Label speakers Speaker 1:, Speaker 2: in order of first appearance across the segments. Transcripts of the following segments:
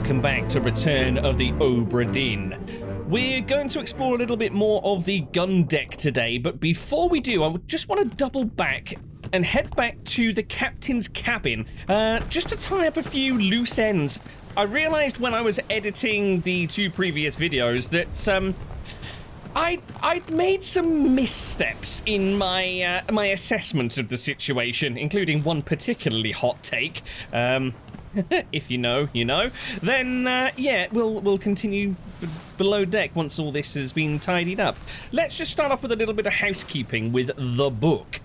Speaker 1: welcome back to Return of the Obra Dinn. We're going to explore a little bit more of the gun deck today, but before we do, I just want to double back and head back to the captain's cabin, just to tie up a few loose ends. I realized when I was editing the two previous videos that I'd made some missteps in my my assessment of the situation, including one particularly hot take. If you know, you know. Then, yeah, we'll continue below deck once all this has been tidied up. Let's just start off with a little bit of housekeeping with the book.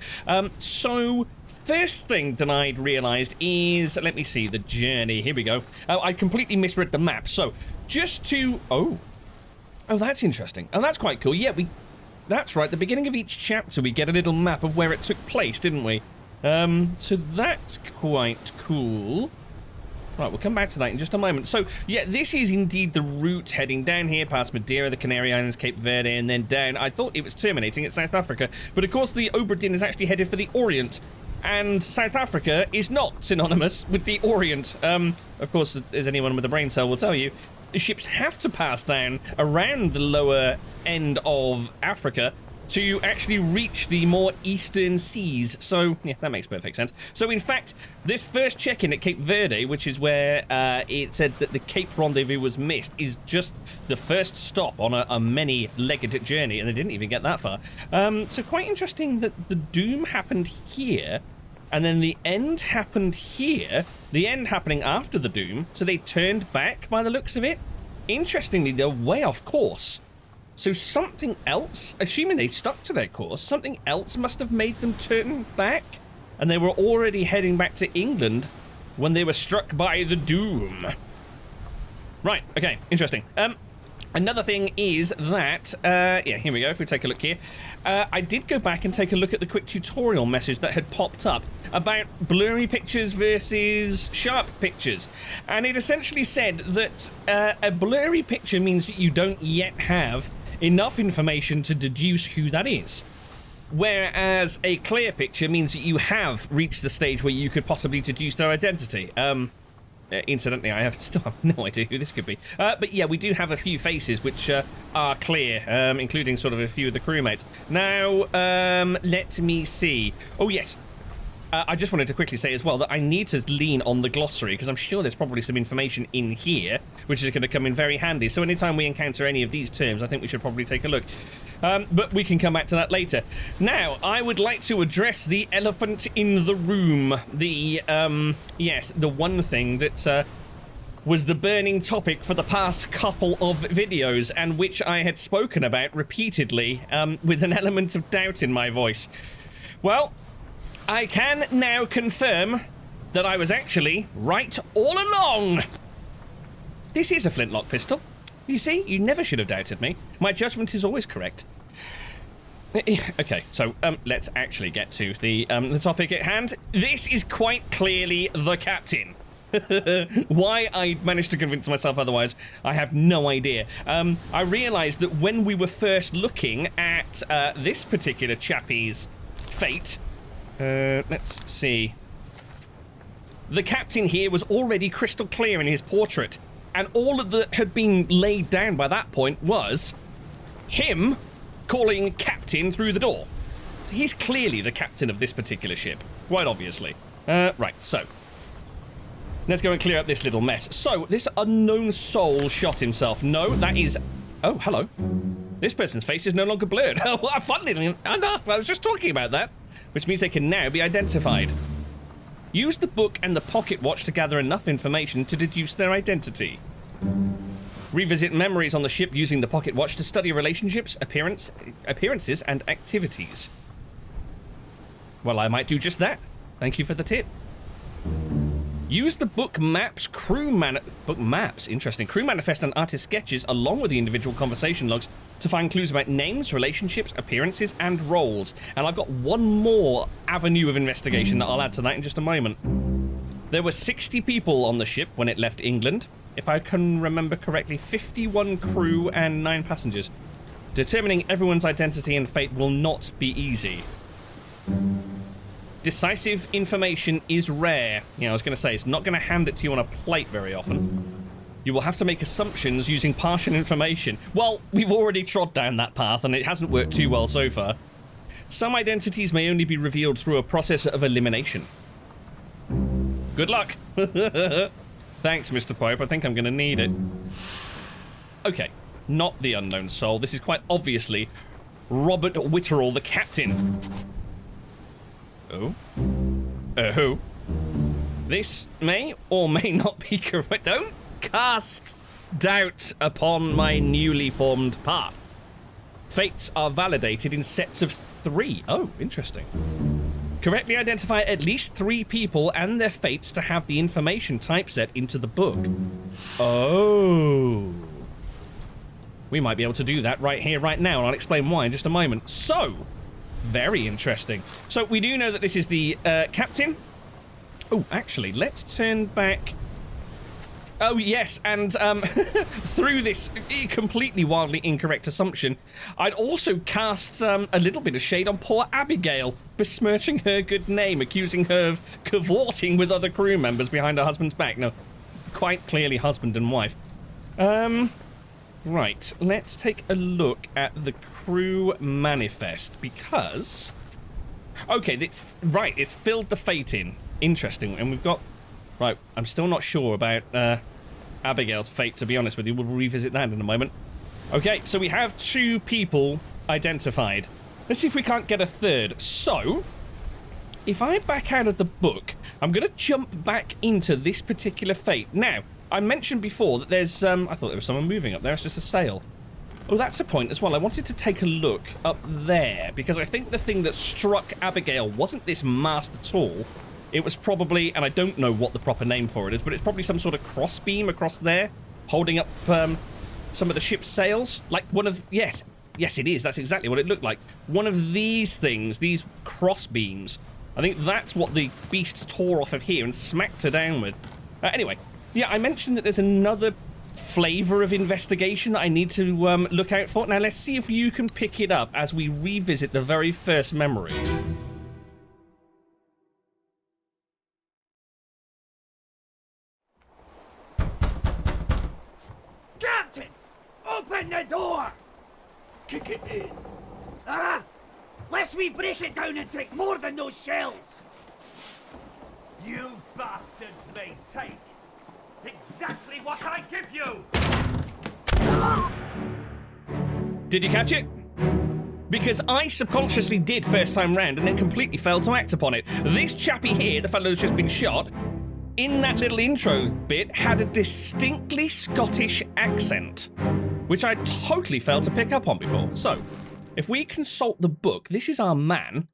Speaker 1: So, first thing that I'd realised is, let me see, the journey. Here we go. Oh, I completely misread the map. So, just to... Oh, that's interesting. Oh, that's quite cool. Yeah, that's right. The beginning of each chapter, we get a little map of where it took place, didn't we? So that's quite cool. Right, we'll come back to that in just a moment. So, yeah, this is indeed the route heading down here past Madeira, the Canary Islands, Cape Verde, and then down. I thought it was terminating at South Africa, but of course the Obra Dinn is actually headed for the Orient, and South Africa is not synonymous with the Orient. Of course, as anyone with a brain cell will tell you, ships have to pass down around the lower end of Africa to actually reach the more eastern seas. So, yeah, that makes perfect sense. So, in fact, this first check-in at Cape Verde, which is where it said that the Cape rendezvous was missed, is just the first stop on a many-legged journey, and they didn't even get that far. So, quite interesting that the doom happened here, and then the end happened here, the end happening after the doom, so they turned back by the looks of it. Interestingly, they're way off course. So something else, assuming they stuck to their course, something else must have made them turn back, and they were already heading back to England when they were struck by the doom. Right, okay, interesting. Another thing is that, yeah, here we go, if we take a look here. I did go back and take a look at the quick tutorial message that had popped up about blurry pictures versus sharp pictures. And it essentially said that a blurry picture means that you don't yet have enough information to deduce who that is. Whereas a clear picture means that you have reached the stage where you could possibly deduce their identity. Incidentally, I still have no idea who this could be. But yeah, we do have a few faces which are clear, including sort of a few of the crewmates. Now, let me see. Oh, yes. I just wanted to quickly say as well that I need to lean on the glossary, because I'm sure there's probably some information in here which is going to come in very handy. So anytime we encounter any of these terms, I think we should probably take a look. But we can come back to that later. Now, I would like to address the elephant in the room. The, yes, the one thing that was the burning topic for the past couple of videos, and which I had spoken about repeatedly with an element of doubt in my voice. Well, I can now confirm that I was actually right all along. This is a flintlock pistol. You see, you never should have doubted me. My judgment is always correct. Okay, so let's actually get to the topic at hand. This is quite clearly the captain. Why I managed to convince myself otherwise, I have no idea. I realised that when we were first looking at this particular chappie's fate, let's see. The captain here was already crystal clear in his portrait, and all that had been laid down by that point was him calling captain through the door. He's clearly the captain of this particular ship, quite obviously. Right, so let's go and clear up this little mess. So, this unknown soul shot himself. No, that is... Oh, hello. This person's face is no longer blurred. Funnily enough, I was just talking about that. Which means they can now be identified. Use the book and the pocket watch to gather enough information to deduce their identity. Revisit memories on the ship using the pocket watch to study relationships, appearances, and activities. Well, I might do just that. Thank you for the tip. Use the book maps, crew manifest and artist sketches along with the individual conversation logs to find clues about names, relationships, appearances, and roles. And I've got one more avenue of investigation that I'll add to that in just a moment. There were 60 people on the ship when it left England. If I can remember correctly, 51 crew and 9 passengers. Determining everyone's identity and fate will not be easy. Decisive information is rare. Yeah, I was going to say, it's not going to hand it to you on a plate very often. You will have to make assumptions using partial information. Well, we've already trod down that path, and it hasn't worked too well so far. Some identities may only be revealed through a process of elimination. Good luck. Thanks, Mr. Pope. I think I'm going to need it. Okay, not the unknown soul. This is quite obviously Robert Witterell, the captain. Oh? Who? This may or may not be correct. Don't cast doubt upon my newly formed path. Fates are validated in sets of 3. Oh, interesting. Correctly identify at least 3 people and their fates to have the information typeset into the book. Oh. We might be able to do that right here, right now, and I'll explain why in just a moment. So, very interesting. So, we do know that this is the captain. Oh, actually, let's turn back. Oh, yes, and through this completely wildly incorrect assumption, I'd also cast a little bit of shade on poor Abigail, besmirching her good name, accusing her of cavorting with other crew members behind her husband's back. No, quite clearly husband and wife. Right, let's take a look at the crew manifest, because... Okay, it's filled the fate in. Interesting, and we've got... Right, I'm still not sure about Abigail's fate, to be honest with you. We'll revisit that in a moment. Okay, so we have 2 people identified. Let's see if we can't get a third. So, if I back out of the book, I'm going to jump back into this particular fate. Now, I mentioned before that there's... I thought there was someone moving up there. It's just a sail. Oh, that's a point as well. I wanted to take a look up there, because I think the thing that struck Abigail wasn't this mast at all. It was probably, and I don't know what the proper name for it is, but it's probably some sort of crossbeam across there, holding up some of the ship's sails. Like one of, yes, it is. That's exactly what it looked like. One of these things, these crossbeams. I think that's what the beast tore off of here and smacked her down with. Anyway, yeah, I mentioned that there's another flavor of investigation that I need to look out for. Now, let's see if you can pick it up as we revisit the very first memory.
Speaker 2: Open the door! Kick it in. Lest we break it down and take more than those shells!
Speaker 3: You bastards may take exactly what I give you!
Speaker 1: Did you catch it? Because I subconsciously did first time round and then completely failed to act upon it. This chappy here, the fellow who's just been shot, in that little intro bit, had a distinctly Scottish accent, which I totally failed to pick up on before. So, if we consult the book, this is our man.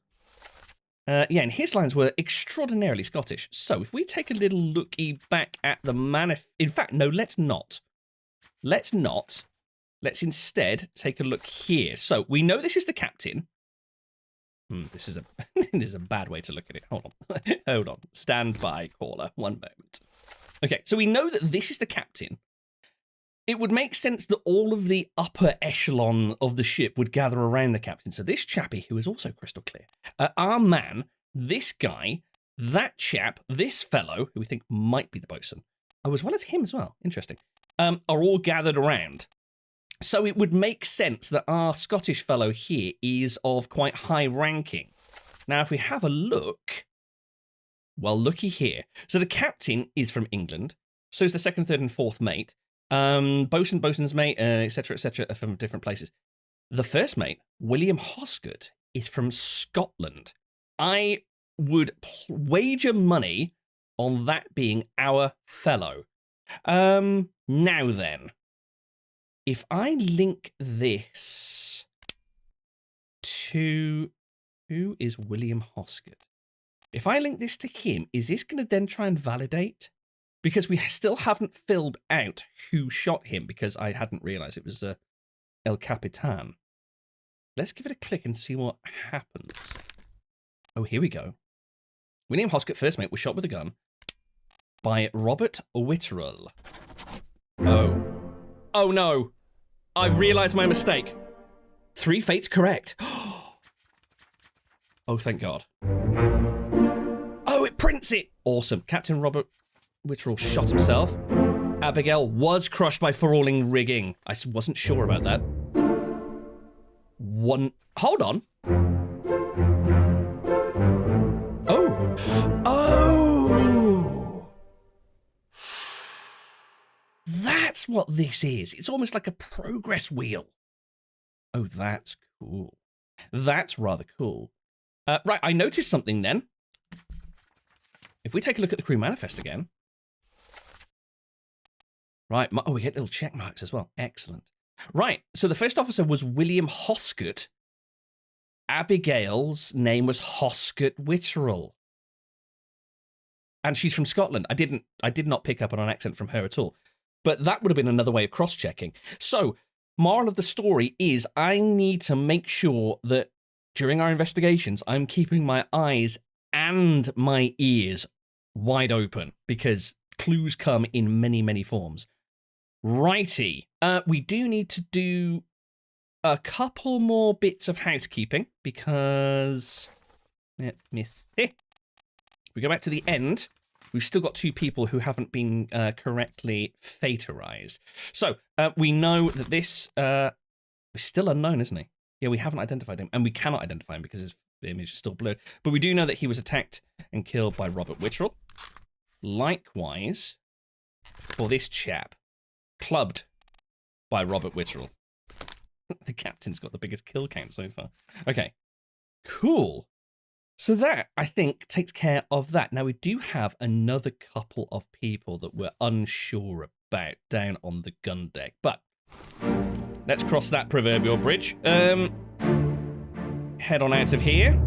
Speaker 1: Yeah, and his lines were extraordinarily Scottish. So, if we take a little looky back at the in fact, no, let's not. Let's not. Let's instead take a look here. So, we know this is the captain. This is a bad way to look at it. Hold on. Hold on. Stand by, caller. One moment. Okay, so we know that this is the captain. It would make sense that all of the upper echelon of the ship would gather around the captain. So this chappie, who is also crystal clear, our man, this guy, that chap, this fellow, who we think might be the bosun, as well as him as well, interesting, are all gathered around. So it would make sense that our Scottish fellow here is of quite high ranking. Now, if we have a look, well, looky here. So the captain is from England. So is the second, third, and fourth mate. Bosun, bosun's mate, etc., are from different places. The first mate, William Hosgood, is from Scotland. I would wager money on that being our fellow. Now then, if I link this to who is William Hosgood? If I link this to him, is this going to then try and validate? Because we still haven't filled out who shot him, because I hadn't realized it was El Capitan. Let's give it a click and see what happens. Oh, here we go. William Hosgood, first mate, was shot with a gun by Robert Witterell. Oh. Oh no. I've realized my mistake. 3 fates correct. Oh, thank God. Oh, it prints it. Awesome. Captain Robert Witterell shot himself. Abigail was crushed by falling rigging. I wasn't sure about that. Hold on. Oh! That's what this is. It's almost like a progress wheel. Oh, that's cool. That's rather cool. Right, I noticed something then. If we take a look at the crew manifest again. Right, oh, we get little check marks as well. Excellent. Right, so the first officer was William Hoscott. Abigail's name was Hoscott Witterell. And she's from Scotland. I did not pick up on an accent from her at all. But that would have been another way of cross-checking. So, moral of the story is I need to make sure that during our investigations, I'm keeping my eyes and my ears wide open because clues come in many, many forms. Righty. We do need to do a couple more bits of housekeeping because let's miss it. We go back to the end. We've still got 2 people who haven't been correctly faterized. So we know that this is still unknown, isn't he? Yeah, we haven't identified him, and we cannot identify him because his image is still blurred. But we do know that he was attacked and killed by Robert Witterell. Likewise, for this chap, clubbed by Robert Witterell. The captain's got the biggest kill count so far. Okay, cool. So that, I think, takes care of that. Now, we do have another couple of people that we're unsure about down on the gun deck, but let's cross that proverbial bridge. Head on out of here.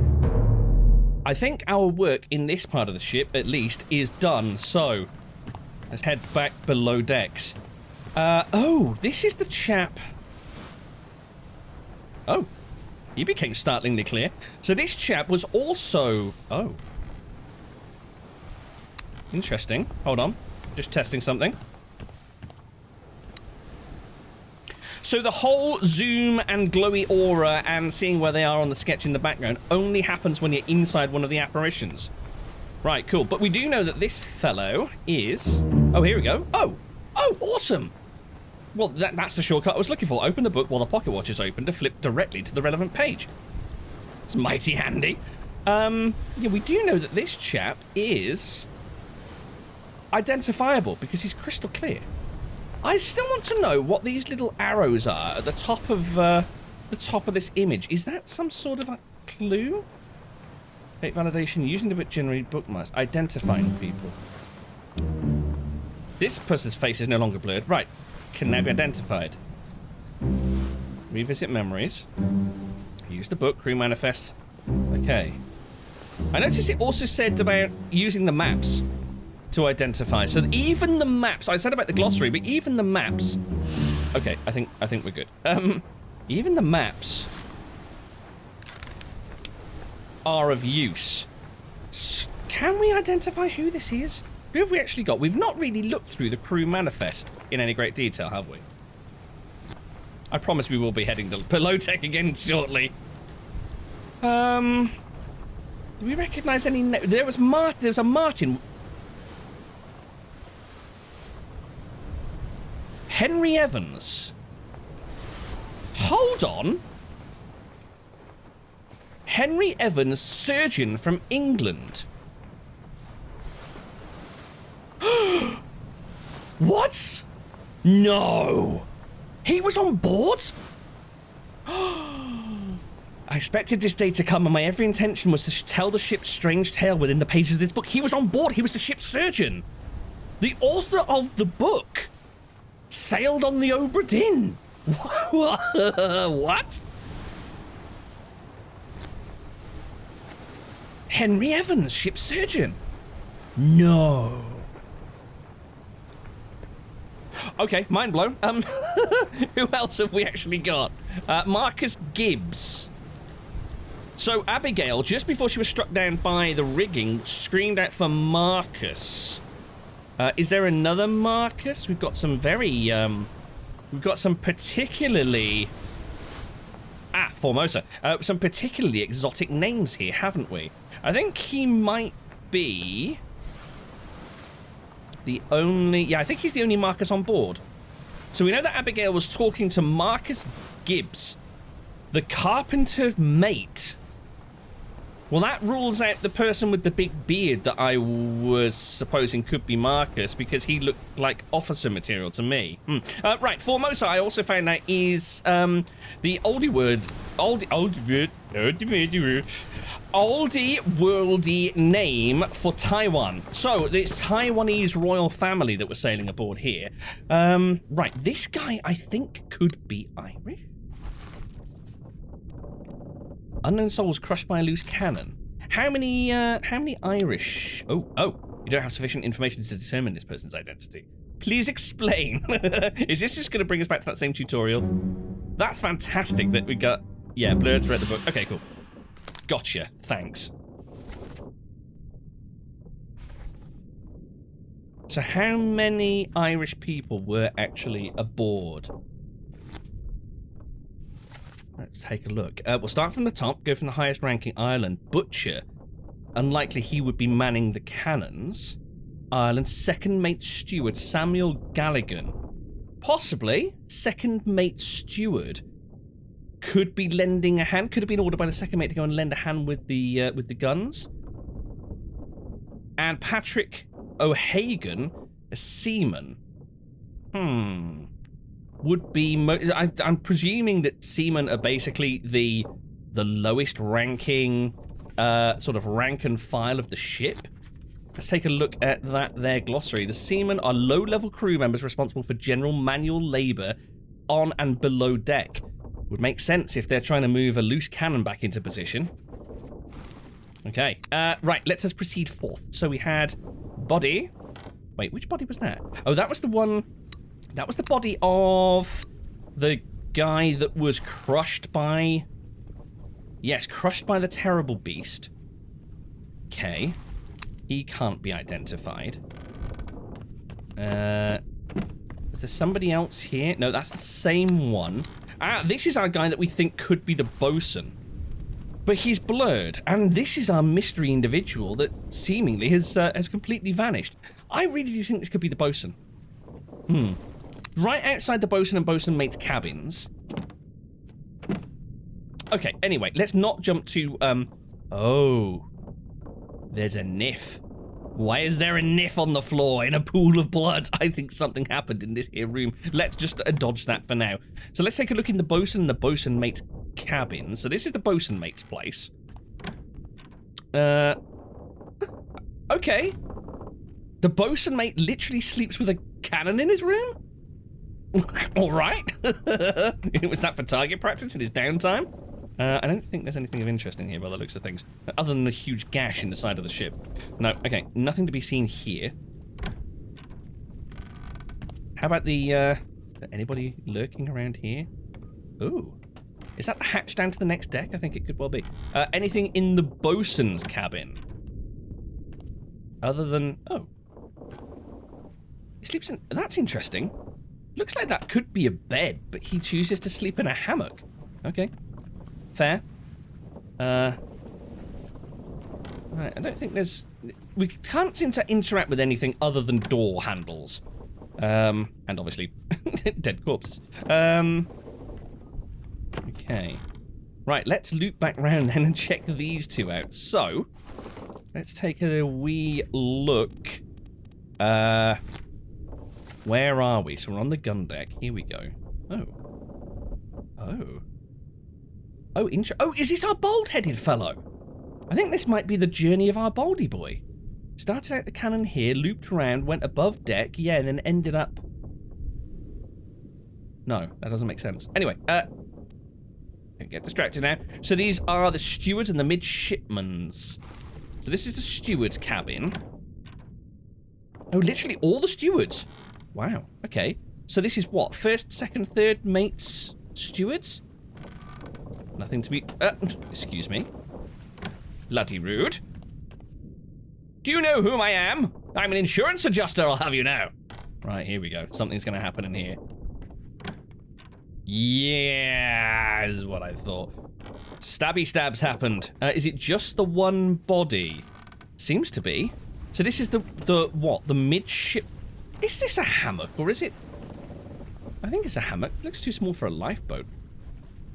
Speaker 1: I think our work in this part of the ship, at least, is done. So, let's head back below decks. Oh, this is the chap. Oh, he became startlingly clear. So this chap was also... Oh. Interesting. Hold on. Just testing something. So the whole zoom and glowy aura and seeing where they are on the sketch in the background only happens when you're inside one of the apparitions. Right, cool. But we do know that this fellow is... Oh, here we go. Oh! Oh, awesome! Well, that's the shortcut I was looking for. Open the book while the pocket watch is open to flip directly to the relevant page. It's mighty handy. Yeah, we do know that this chap is identifiable because he's crystal clear. I still want to know what these little arrows are at the top of this image. Is that some sort of a clue? Fake validation using the book generate bookmarks. Identifying people. This person's face is no longer blurred. Right. Can now be identified. Revisit memories. Use the book. Crew manifest. Okay. I noticed it also said about using the maps to identify. So even the maps, I said about the glossary, but even the maps. Okay, I think we're good. Even the maps are of use. Can we identify who this is? Who have we actually got? We've not really looked through the crew manifest in any great detail, have we? I promise we will be heading to below deck again shortly. Do we recognize any? There was a Martin. Henry Evans. Hold on. Henry Evans, surgeon from England. What? No. He was on board? I expected this day to come, and my every intention was to tell the ship's strange tale within the pages of this book. He was on board. He was the ship's surgeon. The author of the book sailed on the Obra Dinn. What? Henry Evans, ship's surgeon. No. Okay, mind blown. Who else have we actually got? Marcus Gibbs. So Abigail, just before she was struck down by the rigging, screamed out for Marcus. Is there another Marcus? We've got some very, we've got some particularly... Formosa. Some particularly exotic names here, haven't we? I think he might be... the only... Yeah, I think he's the only Marcus on board. So we know that Abigail was talking to Marcus Gibbs, the carpenter's mate. Well, that rules out the person with the big beard that I was supposing could be Marcus, because he looked like officer material to me. Right, Formosa, I also found out, is the oldie worldy name for Taiwan. So it's Taiwanese royal family that was sailing aboard here. Right, this guy I think could be Irish. Unknown souls crushed by a loose cannon. How many Irish? Oh, you don't have sufficient information to determine this person's identity. Please explain. Is this just going to bring us back to that same tutorial? That's fantastic that we got, yeah, blurred throughout the book. Okay, cool. Gotcha, thanks. So how many Irish people were actually aboard? Let's take a look. We'll start from the top, go from the highest ranking Ireland. Butcher. Unlikely he would be manning the cannons. Ireland, second mate steward, Samuel Galligan. Possibly. Second mate steward. Could be lending a hand. Could have been ordered by the second mate to go and lend a hand with the guns. And Patrick O'Hagan, a seaman. Would be... I'm presuming that seamen are basically the lowest ranking sort of rank and file of the ship. Let's take a look at that there glossary. The seamen are low-level crew members responsible for general manual labor on and below deck. Would make sense if they're trying to move a loose cannon back into position. Okay, right, let's just proceed forth. So we had body. Wait, which body was that? Oh, that was the one... That was the body of the guy that was crushed by... Yes, crushed by the terrible beast. Okay. He can't be identified. Is there somebody else here? No, that's the same one. Ah, this is our guy that we think could be the bosun. But he's blurred, and this is our mystery individual that seemingly has completely vanished. I really do think this could be the bosun. Right outside the bosun and bosun mate's cabins. Okay, anyway, let's not jump to, oh. There's a niff. Why is there a niff on the floor in a pool of blood? I think something happened in this here room. Let's just dodge that for now. So let's take a look in the bosun and the bosun mate's cabin. So this is the bosun mate's place. Okay. The bosun mate literally sleeps with a cannon in his room? All right. Was that for target practice in his downtime? I don't think there's anything of interest in here by the looks of things, other than the huge gash in the side of the ship. No, okay, nothing to be seen here. How about the, anybody lurking around here? Ooh. Is that the hatch down to the next deck? I think it could well be. Anything in the bosun's cabin? Other than, oh. He sleeps in, that's interesting. Looks like that could be a bed, but he chooses to sleep in a hammock. Okay. Fair. Right, I don't think there's... We can't seem to interact with anything other than door handles. And obviously, dead corpses. Okay. Right, let's loop back round then and check these two out. So, let's take a wee look. Where are we? So we're on the gun deck. Here we go. Oh. Oh. Oh, oh, is this our bald-headed fellow? I think this might be the journey of our baldy boy. Started out the cannon here, looped around, went above deck, yeah, and then ended up... No, that doesn't make sense. Anyway, don't get distracted now. So these are the stewards and the midshipmen's. So this is the steward's cabin. Oh, literally all the stewards. Wow, okay. So this is what? First, second, third mates stewards? Nothing to be... excuse me. Bloody rude. Do you know whom I am? I'm an insurance adjuster, I'll have you know. Right, here we go. Something's going to happen in here. Yeah, is what I thought. Stabby stabs happened. Is it just the one body? Seems to be. So this is the what? The midship... Is this a hammock, or is it... I think it's a hammock. It looks too small for a lifeboat.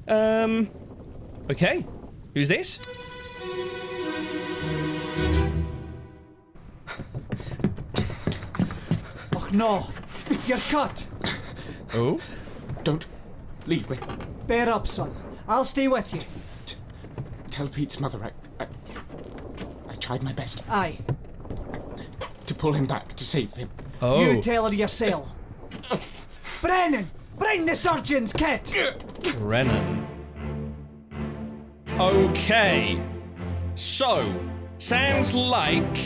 Speaker 1: Okay. Who's this?
Speaker 2: Oh no! You're cut!
Speaker 1: Oh?
Speaker 4: Don't leave me.
Speaker 2: Bear up, son. I'll stay with you.
Speaker 4: Tell Pete's mother I tried my best
Speaker 2: Aye.
Speaker 4: to pull him back, to save him.
Speaker 1: Oh.
Speaker 2: You tell her yourself. Brennan! Bring the surgeon's kit!
Speaker 1: Brennan. Okay. So, sounds like...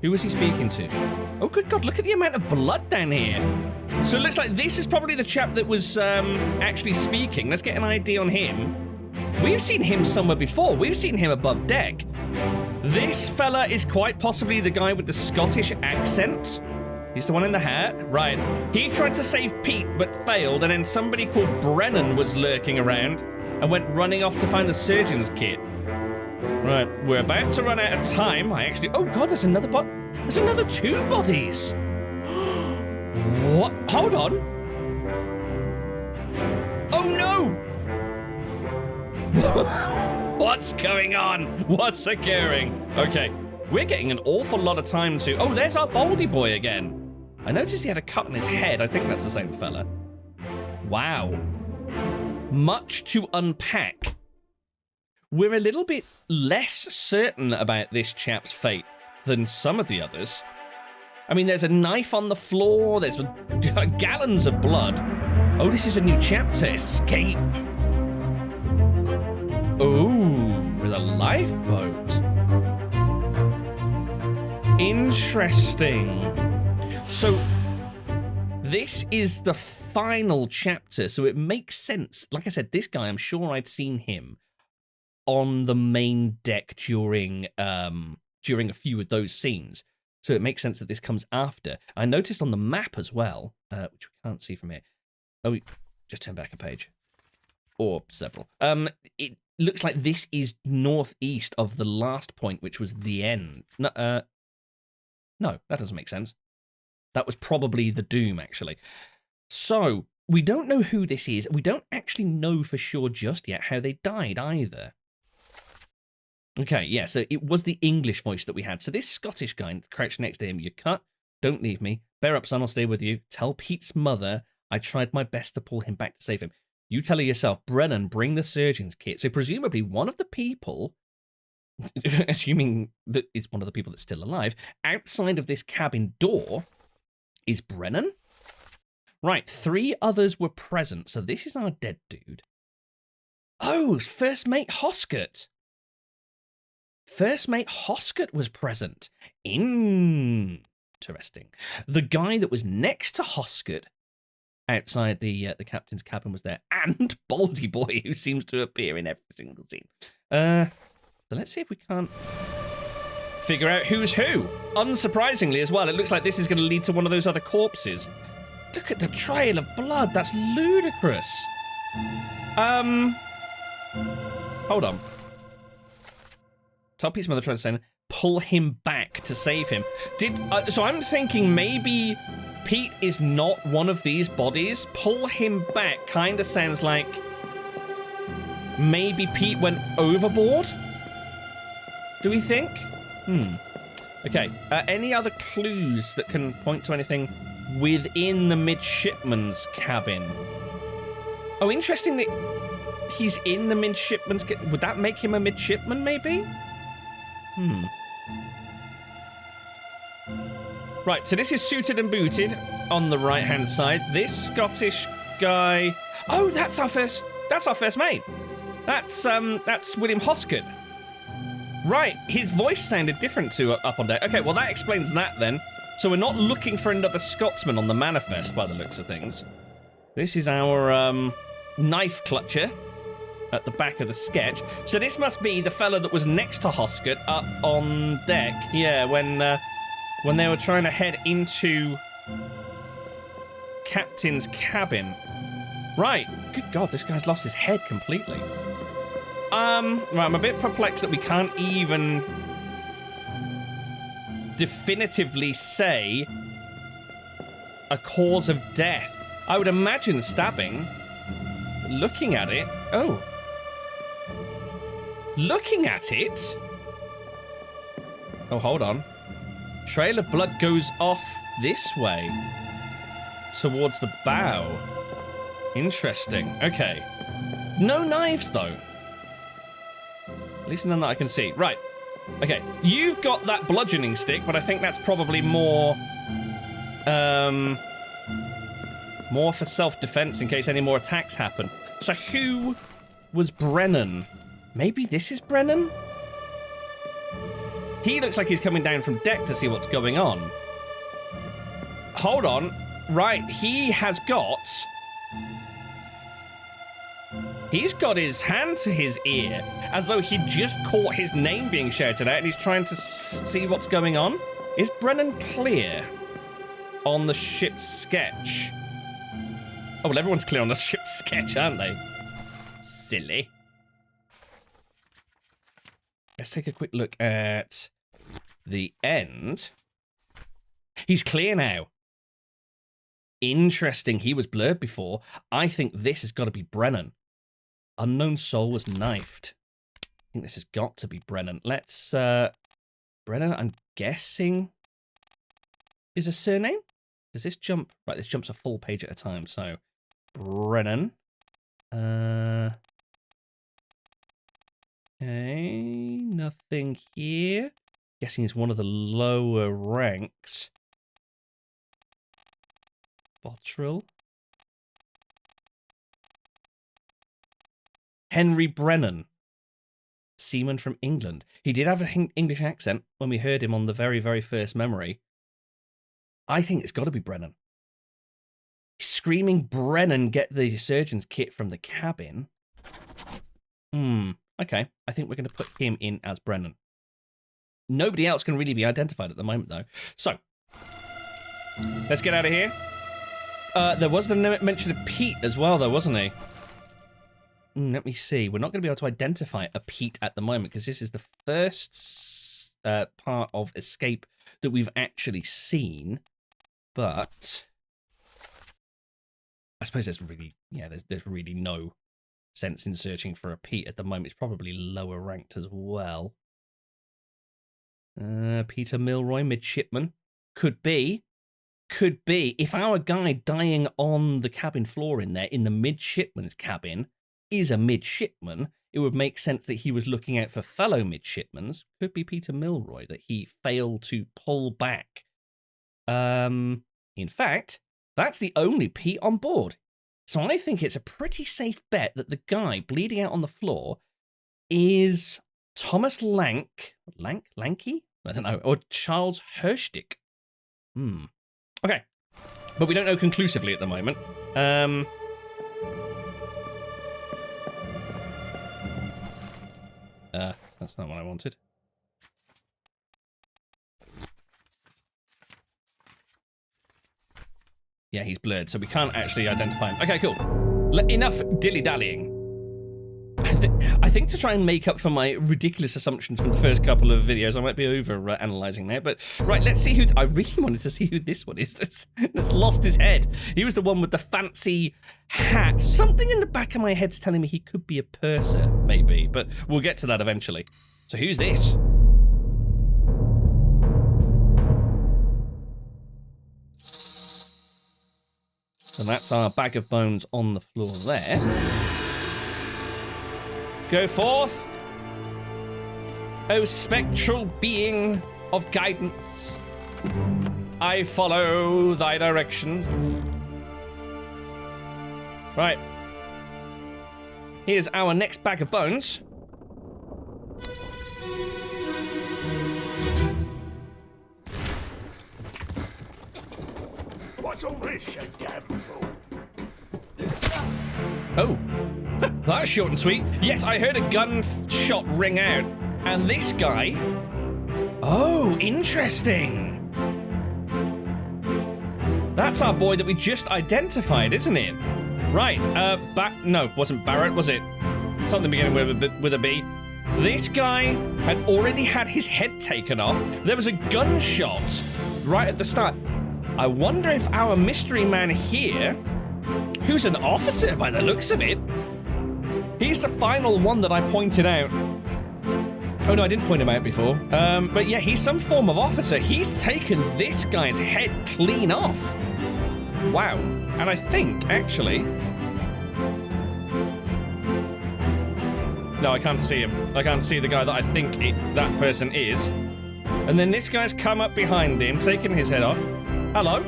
Speaker 1: Who was he speaking to? Oh, good God, look at the amount of blood down here. So it looks like this is probably the chap that was actually speaking. Let's get an idea on him. We've seen him somewhere before. We've seen him above deck. This fella is quite possibly the guy with the Scottish accent. He's the one in the hat. Right. He tried to save Pete, but failed, and then somebody called Brennan was lurking around and went running off to find the surgeon's kit. Right, we're about to run out of time. Oh God, there's another There's another 2 bodies. What? Hold on. Oh no! What's going on? What's occurring? Okay, we're getting an awful lot of time to... Oh, there's our Baldy boy again. I noticed he had a cut on his head. I think that's the same fella. Wow. Much to unpack. We're a little bit less certain about this chap's fate than some of the others. I mean, there's a knife on the floor, there's gallons of blood. Oh, this is a new chapter, Escape. Oh, with a lifeboat. Interesting. So, this is the final chapter, so it makes sense. Like I said, this guy, I'm sure I'd seen him on the main deck during a few of those scenes. So it makes sense that this comes after. I noticed on the map as well, which we can't see from here. Oh, just turn back a page. Or several. It looks like this is northeast of the last point, which was the end. No, that doesn't make sense. That was probably the Doom, actually. So, we don't know who this is. We don't actually know for sure just yet how they died either. Okay, yeah, so it was the English voice that we had. So this Scottish guy crouched next to him. You cut, don't leave me. Bear up, son, I'll stay with you. Tell Pete's mother I tried my best to pull him back to save him. You tell her yourself, Brennan, bring the surgeon's kit. So presumably one of the people, assuming that it's one of the people that's still alive, outside of this cabin door is Brennan. Right, 3 others were present. So this is our dead dude. Oh, first mate Hoskett. First mate Hoskett was present. Interesting. The guy that was next to Hoskett outside the captain's cabin was there, and Baldy Boy, who seems to appear in every single scene. So let's see if we can't figure out who's who. Unsurprisingly as well, it looks like this is going to lead to one of those other corpses. Look at the trail of blood. That's ludicrous. Hold on. Tell Pete's mother tried to say, pull him back to save him. So I'm thinking maybe Pete is not one of these bodies. Pull him back kind of sounds like maybe Pete went overboard. Do we think? Okay. Any other clues that can point to anything within the midshipman's cabin? Oh, interesting that he's in the midshipman's cabin. Would that make him a midshipman, maybe? Right, so this is suited and booted on the right-hand side. This Scottish guy... Oh, that's our first mate. That's William Hoskett. Right, his voice sounded different to Up on Deck. Okay, well, that explains that then. So we're not looking for another Scotsman on the manifest by the looks of things. This is our knife clutcher at the back of the sketch. So this must be the fella that was next to Hoskett up on deck. Yeah, when they were trying to head into Captain's cabin. Right. Good God, this guy's lost his head completely. Right, I'm a bit perplexed that we can't even definitively say a cause of death. I would imagine stabbing. Looking at it. Oh. Looking at it. Oh, hold on. Trail of blood goes off this way. Towards the bow. Interesting. Okay. No knives, though. At least none that I can see. Right. Okay. You've got that bludgeoning stick, but I think that's probably more... more for self-defense in case any more attacks happen. So who was Brennan? Maybe this is Brennan? He looks like he's coming down from deck to see what's going on. Hold on. Right, he has got... He's got his hand to his ear, as though he just caught his name being shouted out and he's trying to see what's going on. Is Brennan clear on the ship's sketch? Oh, well, everyone's clear on the ship's sketch, aren't they? Silly. Let's take a quick look at the end. He's clear now. Interesting. He was blurred before. I think this has got to be Brennan. Unknown soul was knifed. I think this has got to be Brennan. Let's, Brennan, I'm guessing, is a surname? Does this jump? Right, this jumps a full page at a time. So, Brennan. Okay, nothing here. Guessing it's one of the lower ranks. Bottrell. Henry Brennan. Seaman from England. He did have an English accent when we heard him on the very, very first memory. I think it's got to be Brennan. Screaming Brennan, get the surgeon's kit from the cabin. Okay. I think we're going to put him in as Brennan. Nobody else can really be identified at the moment, though. So, let's get out of here. There was the mention of Pete as well, though, wasn't he? Let me see. We're not going to be able to identify a Pete at the moment because this is the first part of Escape that we've actually seen. But I suppose there's really, there's really no sense in searching for a Pete at the moment. It's probably lower ranked as well. Peter Milroy, midshipman. Could be. If our guy dying on the cabin floor in there, in the midshipman's cabin, is a midshipman, it would make sense that he was looking out for fellow midshipmans. Could be Peter Milroy, that he failed to pull back. In fact, that's the only Pete on board. So I think it's a pretty safe bet that the guy bleeding out on the floor is Thomas Lanky? I don't know. Or Charles Herstick. Okay. But we don't know conclusively at the moment. That's not what I wanted. Yeah, he's blurred, so we can't actually identify him. Okay, cool. Enough dilly-dallying. I think to try and make up for my ridiculous assumptions from the first couple of videos, I might be over-analysing now. But, right, let's see who... I really wanted to see who this one is that's lost his head. He was the one with the fancy hat. Something in the back of my head's telling me he could be a purser, maybe. But we'll get to that eventually. So who's this? So that's our bag of bones on the floor there. Go forth, O spectral being of guidance. I follow thy directions. Right. Here's our next bag of bones.
Speaker 2: What's all this, you damn fool?
Speaker 1: Oh. That's short and sweet. Yes, I heard a gunshot ring out. And this guy... Oh, interesting. That's our boy that we just identified, isn't it? Right, no, wasn't Barrett, was it? Something beginning with a B. This guy had already had his head taken off. There was a gunshot right at the start. I wonder if our mystery man here, who's an officer by the looks of it, he's the final one that I pointed out. Oh no, I didn't point him out before. But yeah, he's some form of officer. He's taken this guy's head clean off. Wow. And I think, actually... No, I can't see him. I can't see the guy that I think that person is. And then this guy's come up behind him, taking his head off. Hello?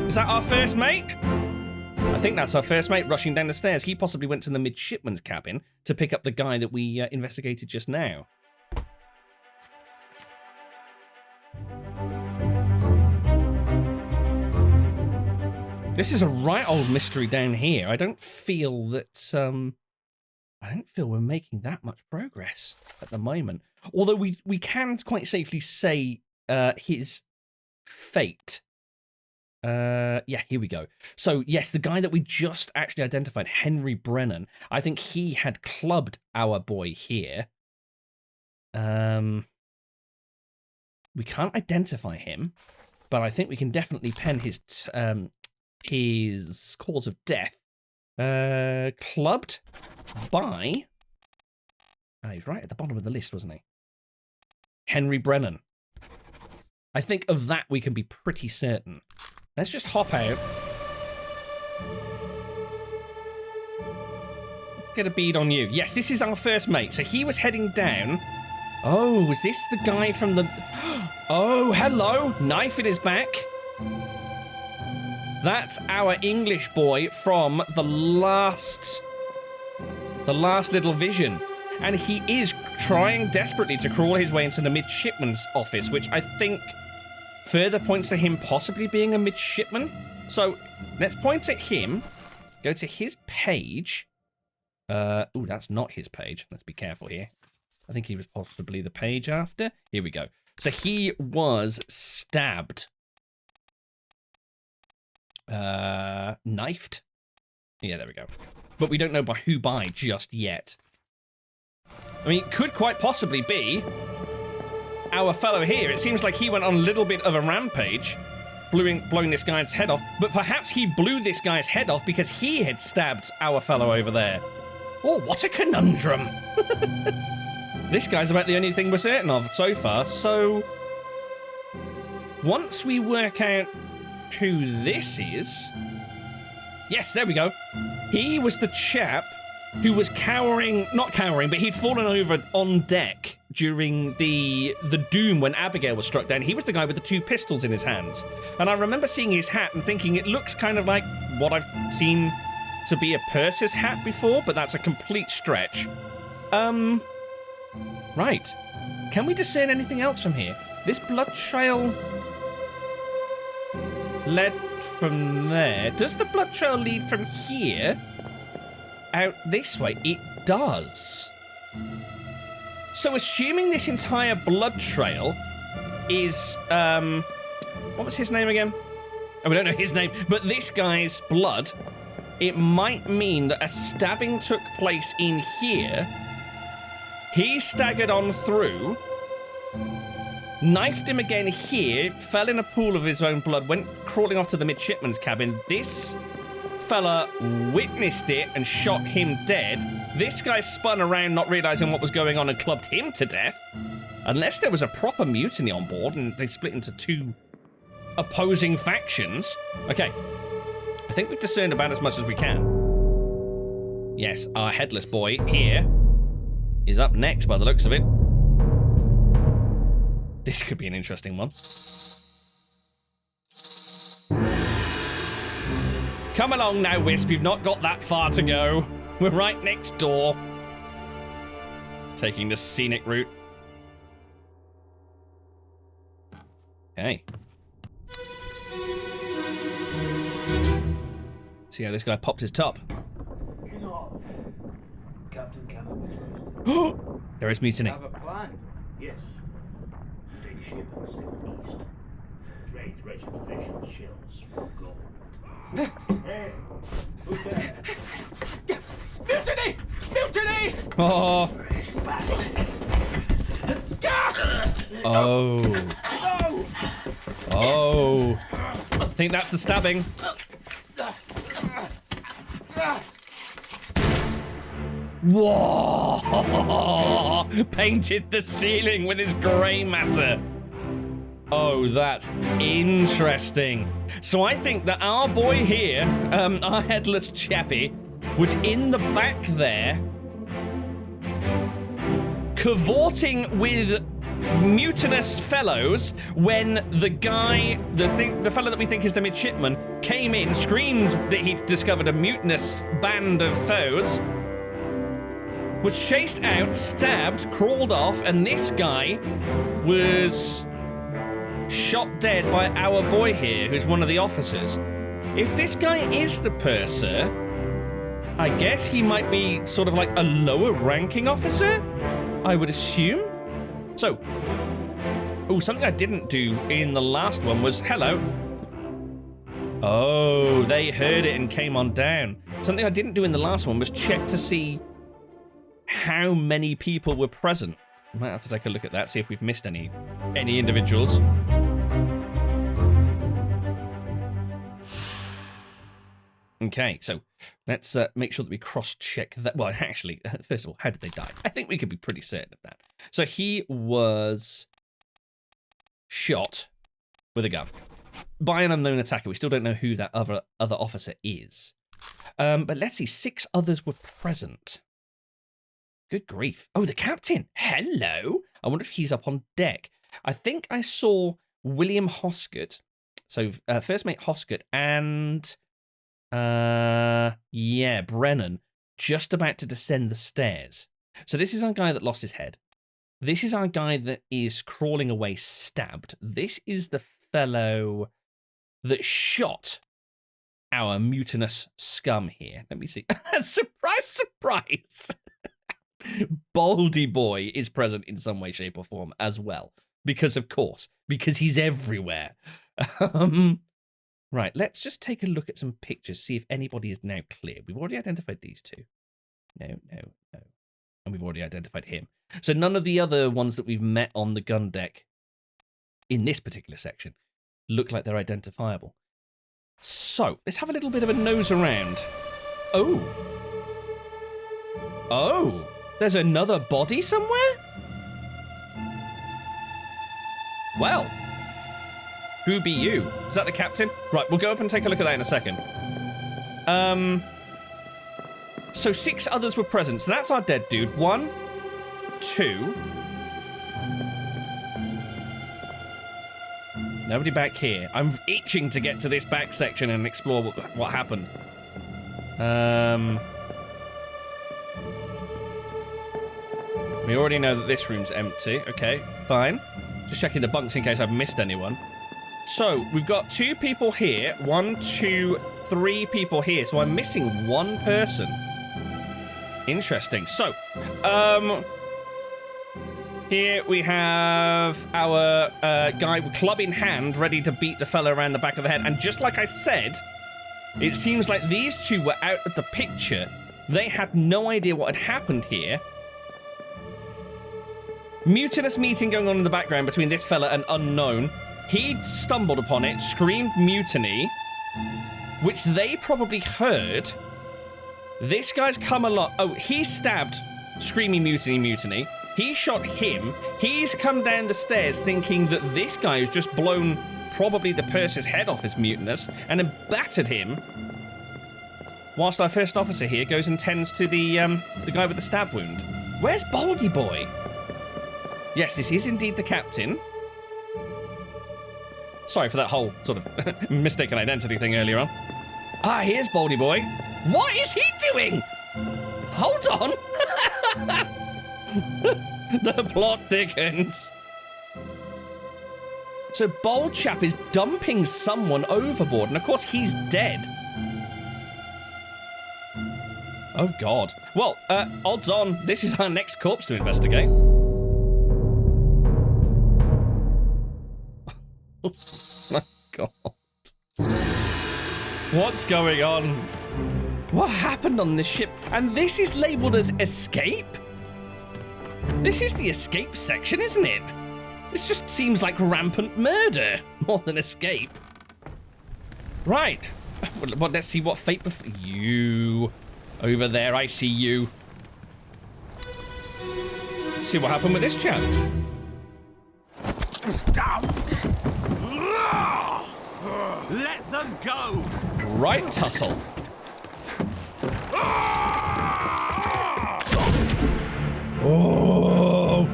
Speaker 1: Is that our first mate? I think that's our first mate rushing down the stairs. He possibly went to the midshipman's cabin to pick up the guy that we investigated just now. This is a right old mystery down here. I don't feel that, I don't feel we're making that much progress at the moment. Although we can quite safely say his fate. Yeah, here we go. So, yes, the guy that we just actually identified, Henry Brennan, I think he had clubbed our boy here. We can't identify him, but I think we can definitely pen his cause of death. Clubbed by... he's right at the bottom of the list, wasn't he? Henry Brennan. I think of that we can be pretty certain. Let's just hop out. Get a bead on you. Yes, this is our first mate. So he was heading down. Oh, is this the guy from the... Oh, hello. Knife in his back. That's our English boy from the last little vision. And he is trying desperately to crawl his way into the midshipman's office, which I think further points to him possibly being a midshipman. So let's point at him, go to his page. Oh, that's not his page. Let's be careful here. I think he was possibly the page after. Here we go. So he was stabbed. Knifed. Yeah, there we go. But we don't know who by just yet. I mean, it could quite possibly be our fellow here. It seems like he went on a little bit of a rampage, blowing this guy's head off. But perhaps he blew this guy's head off because he had stabbed our fellow over there. Oh, what a conundrum. This guy's about the only thing we're certain of so far. So once we work out who this is... Yes, there we go. He was the chap who was not cowering, but he'd fallen over on deck during the doom when Abigail was struck down. He was the guy with the 2 pistols in his hands. And I remember seeing his hat and thinking it looks kind of like what I've seen to be a purser's hat before, but that's a complete stretch. Right. Can we discern anything else from here? This blood trail led from there. Does the blood trail lead from here out this way? It does. So assuming this entire blood trail is, what was his name again? Oh, we don't know his name, but this guy's blood, it might mean that a stabbing took place in here. He staggered on through, knifed him again here, fell in a pool of his own blood, went crawling off to the midshipman's cabin. This fella witnessed it and shot him dead. This guy spun around, not realizing what was going on, and clubbed him to death. Unless there was a proper mutiny on board and they split into 2 opposing factions. Okay. I think we've discerned about as much as we can. Yes, our headless boy here is up next by the looks of it. This could be an interesting one. Come along now, Wisp. You've not got that far to go. We're right next door. Taking the scenic route. Okay. See how this guy popped his top.
Speaker 2: King off. Captain Campbell.
Speaker 1: There is mutiny.
Speaker 2: Have a plan? Yes. Take ship and sail east. Trade treasured fish and shells for gold. Hey, who's there?
Speaker 4: Mutiny! Mutiny!
Speaker 1: Oh.
Speaker 2: Bastard!
Speaker 1: Oh.
Speaker 2: No!
Speaker 1: Oh. think that's the stabbing. Whoa! Painted the ceiling with his grey matter. Oh, that's interesting. So I think that our boy here, our headless chappie, was in the back there, cavorting with mutinous fellows when the guy, the fellow that we think is the midshipman, came in, screamed that he'd discovered a mutinous band of foes, was chased out, stabbed, crawled off, and this guy was shot dead by our boy here, who's one of the officers. If this guy is the purser, I guess he might be sort of like a lower ranking officer, I would assume. So, oh, something I didn't do in the last one was, hello. Oh, they heard it and came on down. Something I didn't do in the last one was check to see how many people were present. Might have to take a look at that, see if we've missed any individuals. Okay, so let's make sure that we cross-check that. Well, actually, first of all, how did they die? I think we could be pretty certain of that. So he was shot with a gun by an unknown attacker. We still don't know who that other officer is. But let's see, 6 others were present. Good grief. Oh, the captain. Hello. I wonder if he's up on deck. I think I saw William Hoscott. So first mate Hoscott and Brennan just about to descend the stairs. So this is our guy that lost his head. This is our guy that is crawling away stabbed. This is the fellow that shot our mutinous scum here. Let me see. Surprise, surprise. Baldy Boy is present in some way, shape, or form as well. Because, of course, because he's everywhere. Right, let's just take a look at some pictures, see if anybody is now clear. We've already identified these 2. No. And we've already identified him. So none of the other ones that we've met on the gun deck in this particular section look like they're identifiable. So, let's have a little bit of a nose around. Oh, there's another body somewhere? Well, who be you? Is that the captain? Right, we'll go up and take a look at that in a second. So 6 others were present. So that's our dead dude. 1, 2. Nobody back here. I'm itching to get to this back section and explore what happened. We already know that this room's empty. Okay, fine. Just checking the bunks in case I've missed anyone. So, we've got 2 people here. 1, 2, 3 people here. So I'm missing 1 person. Interesting. So, here we have our guy with club in hand, ready to beat the fella around the back of the head. And just like I said, it seems like these 2 were out of the picture. They had no idea what had happened here. Mutinous meeting going on in the background between this fella and unknown. He stumbled upon it, screamed mutiny, which they probably heard. This guy's come along. Oh, he stabbed, screaming mutiny, mutiny. He shot him. He's come down the stairs thinking that this guy has just blown probably the purser's head off his mutinous and then battered him. Whilst our first officer here goes and tends to the guy with the stab wound. Where's Baldy Boy? Yes, this is indeed the captain. Sorry for that whole sort of mistaken identity thing earlier on. Ah, here's Baldy Boy. What is he doing? Hold on. The plot thickens. So Bold Chap is dumping someone overboard, and of course he's dead. Oh God. Well, odds on, this is our next corpse to investigate. Oh my God. What's going on? What happened on this ship? And this is labeled as escape? This is the escape section, isn't it? This just seems like rampant murder more than escape. Right. Well, let's see what fate before you. Over there, I see you. Let's see what happened with this chap.
Speaker 3: Let them go!
Speaker 1: Right, Tussle. Oh!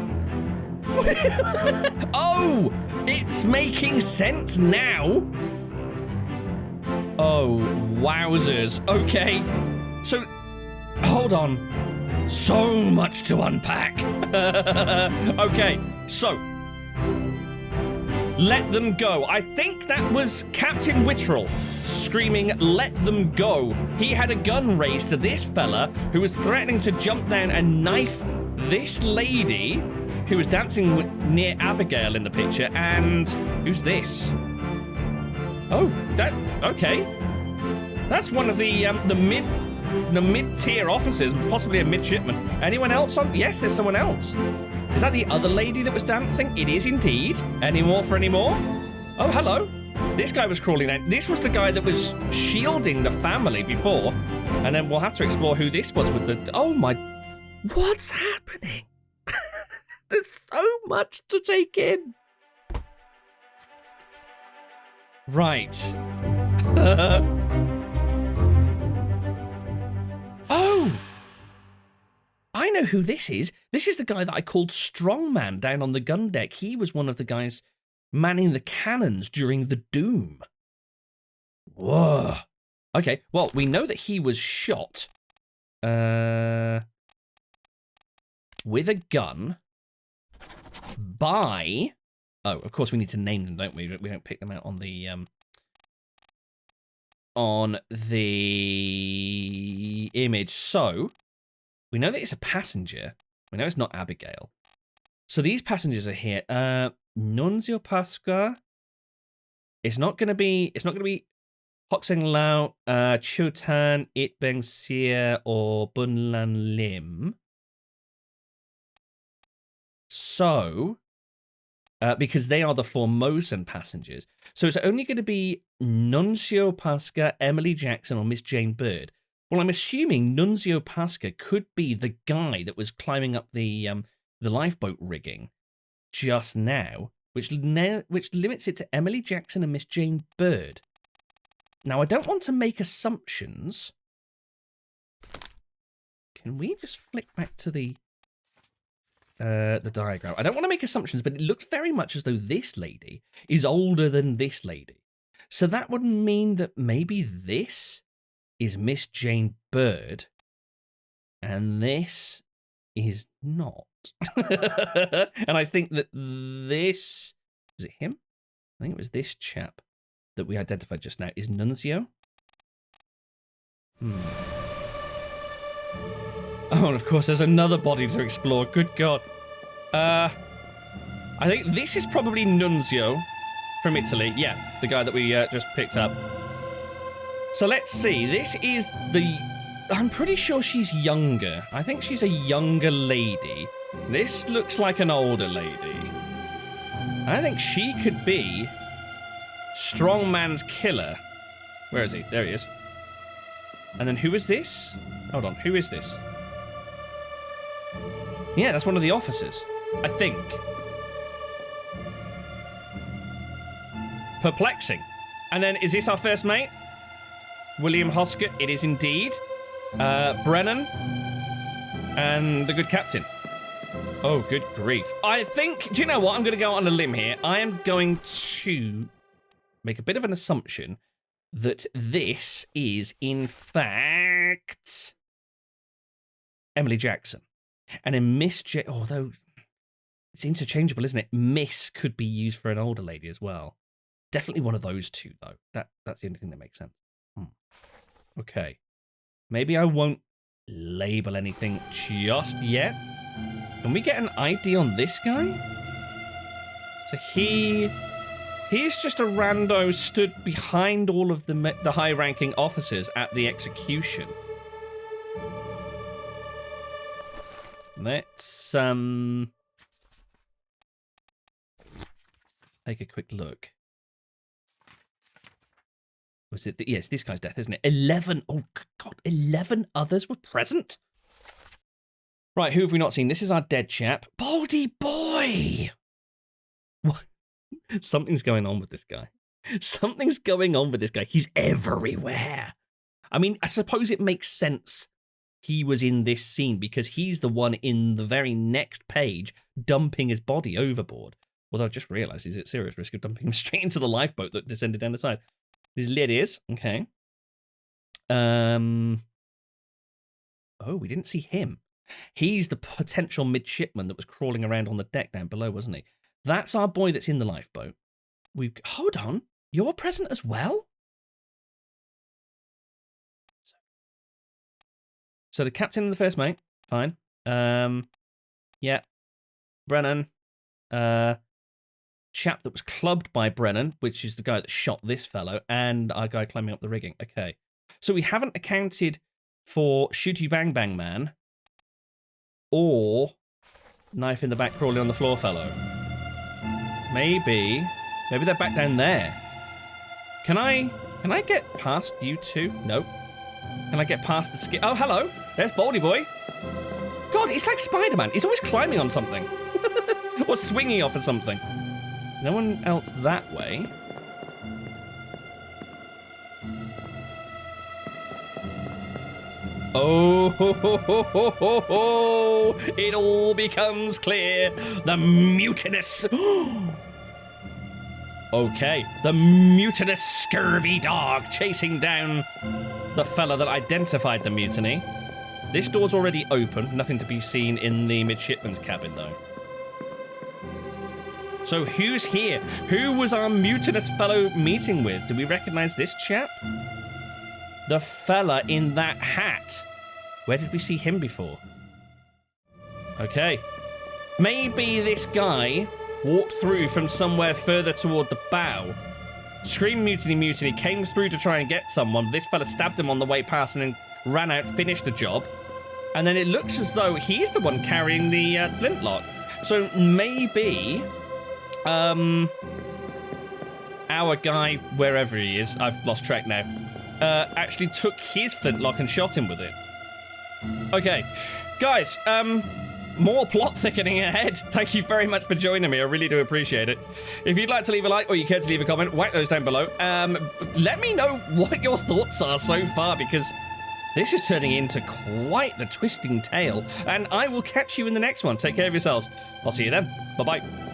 Speaker 1: Oh! It's making sense now! Oh, wowzers. Okay. So, hold on. So much to unpack. Okay, so. Let them go. I think that was Captain Witterell screaming, let them go. He had a gun raised to this fella who was threatening to jump down and knife this lady who was dancing near Abigail in the picture. And who's this? Oh, okay. That's one of the mid-tier officers, possibly a midshipman. Anyone else on? Yes, there's someone else. Is that the other lady that was dancing? It is indeed. Any more for any more? Oh, hello. This guy was crawling down. This was the guy that was shielding the family before. And then we'll have to explore who this was with the... Oh my... What's happening? There's so much to take in. Right. Oh! I know who this is. This is the guy that I called Strongman down on the gun deck. He was one of the guys manning the cannons during the Doom. Whoa. Okay, well, we know that he was shot with a gun by... Oh, of course we need to name them, don't we? We don't pick them out on the image. So, we know that it's a passenger. We know it's not Abigail. So these passengers are here. Nunzio Pasqua. It's not gonna be Hoxeng Lao, Chutan, Itbeng Sia, or Bunlan Lim. So, because they are the Formosan passengers. So it's only going to be Nunzio Pasca, Emily Jackson, or Miss Jane Bird. Well, I'm assuming Nunzio Pasca could be the guy that was climbing up the lifeboat rigging just now, which limits it to Emily Jackson and Miss Jane Bird. Now, I don't want to make assumptions. Can we just flick back to the diagram? I don't want to make assumptions, but it looks very much as though this lady is older than this lady. So that would mean that maybe this is Miss Jane Bird, and this is not. And I think that this... Was it him? I think it was this chap that we identified just now. Is Nunzio? Oh, and of course, there's another body to explore. Good God. I think this is probably Nunzio from Italy. Yeah, the guy that we just picked up. So let's see. This is the... I'm pretty sure she's younger. I think she's a younger lady. This looks like an older lady. I think she could be Strongman's killer. Where is he? There he is. And then who is this? Hold on. Who is this? Yeah, that's one of the officers. I think. Perplexing. And then, is this our first mate? William Hoskett. It is indeed. Brennan. And the good captain. Oh, good grief. I think... Do you know what? I'm going to go on a limb here. I am going to make a bit of an assumption that this is, in fact, Emily Jackson. And in Miss although it's interchangeable, isn't it? Miss could be used for an older lady as well. Definitely one of those two, though. That's the only thing that makes sense. Okay. Maybe I won't label anything just yet. Can we get an ID on this guy? So he's just a rando stood behind all of the high-ranking officers at the execution. Let's take a quick look. Was it? Yes, this guy's death, isn't it? 11. Oh, God, 11 others were present? Right, who have we not seen? This is our dead chap. Baldy boy! What? Something's going on with this guy. Something's going on with this guy. He's everywhere. I mean, I suppose it makes sense he was in this scene because he's the one in the very next page dumping his body overboard. Although I just realised he's at serious risk of dumping him straight into the lifeboat that descended down the side. His lid is. Okay. Oh, we didn't see him. He's the potential midshipman that was crawling around on the deck down below, wasn't he? That's our boy that's in the lifeboat. Hold on. You're present as well? So the captain and the first mate. Fine. Yeah. Brennan. Chap that was clubbed by Brennan, which is the guy that shot this fellow, and our guy climbing up the rigging. Okay. So we haven't accounted for Shooty Bang Bang Man or knife in the back crawling on the floor fellow. Maybe they're back down there. Can I get past you two? No. Can I get past the skip? Oh, hello. There's Baldy Boy. God, he's like Spider-Man. He's always climbing on something. Or swinging off of something. No one else that way. Oh, ho, ho, ho, ho, ho, ho. It all becomes clear. The mutinous... Okay, the mutinous scurvy dog chasing down the fella that identified the mutiny. This door's already open. Nothing to be seen in the midshipman's cabin, though. So who's here? Who was our mutinous fellow meeting with? Do we recognize this chap? The fella in that hat. Where did we see him before? Okay. Maybe this guy walked through from somewhere further toward the bow. Screamed mutiny, mutiny, came through to try and get someone. This fella stabbed him on the way past and then ran out, finished the job. And then it looks as though he's the one carrying the flintlock. So maybe... our guy, wherever he is, I've lost track now, actually took his flintlock and shot him with it. Okay, guys, more plot thickening ahead. Thank you very much for joining me. I really do appreciate it. If you'd like to leave a like or you care to leave a comment, whack those down below. Let me know what your thoughts are so far, because this is turning into quite the twisting tale. And I will catch you in the next one. Take care of yourselves. I'll see you then. Bye-bye.